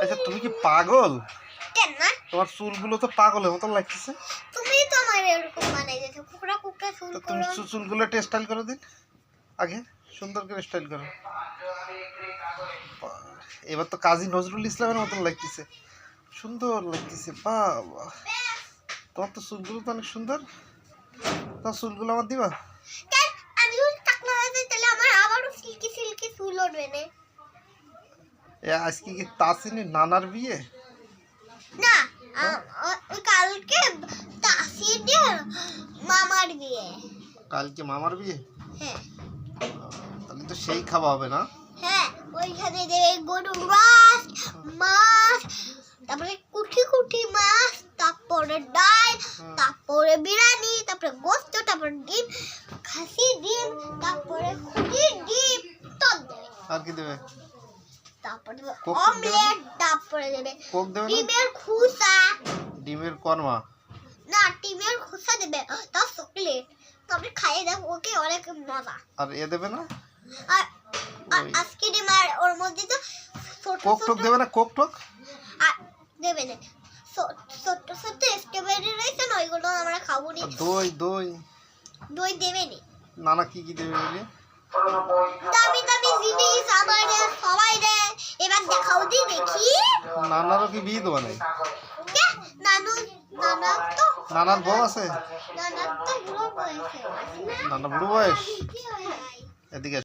আচ্ছা তুমি কি পাগল? কেন না? তোমার চুলগুলো তো পাগলের মতো লাগতেছে। তুমি তো আমার এরকম বানাই দিয়েছো, কুকড়া কুকড়া চুল তো তুমি করো। চুলগুলো একটু স্টাইল করে দিন, আগে সুন্দর করে স্টাইল করো। এবার তো কাজী নজরুল ইসলামের মতন লাগতেছে, সুন্দর লাগতেছে। বাবা, তোমার তো চুলগুলো তো অনেক সুন্দর। তোমার চুলগুলো আমার দিবা? কেন? আমি যদি টাকলা হয়ে যাই তাহলে আমার আবারও সিল্কি সিল্কি চুল উঠবে না। আজকে কি তাসিনী নানার বিয়ে? না, ওই কালকে তাসিদের মামার বিয়ে। কালকে মামার বিয়ে? হ্যাঁ তাহলে তো সেই খাওয়া হবে না? হ্যাঁ, ওইখানে দেবে গরুর মাছ, মাছ, তারপরে কুটি কুটি মাছ, তারপরে ডাল, তারপরে বিরিয়ানি, তারপরে গোস্ত, তারপরে ডিম, খাসি ডিম, তারপরে খুদির ডিম, তো দেবে। আর কি দেবে? তারপরে দেবে কোক দেবে না? অমলেট, তারপরে দেবে কোক দেবে না? ডিমের খুসা। ডিমের কর্মা? না, ডিমের খুসা দেবে, তাও চকলেট। তারপরে খাইয়ে দেবো, ওকে অনেক মজা। আর এ দেবে না? আর ওই আইসক্রিম আর ওর মধ্যে তো ছোট কোক টোক ছোট দেবে না? কোক টোক আর দেবে না। ছোট ছোট স্ট্রবেরি রয়েছে না, ওইগুলো আমরা খাবো নি। আর দই দই দই দেবে নি। নানা কি কি দেবে বলে? দামি দামি জিনিস আমাদের সবাই দেয়। এবার দেখাও দি দেখি। নানারও কি বিয়ে দেওয়া নেই? কে? নানু, নানা তো, নানার বউ আছে? নানা তো বুড়ো বয়সে আছে না? নানা বুড়ো বয়স? কি হয়? এদিকে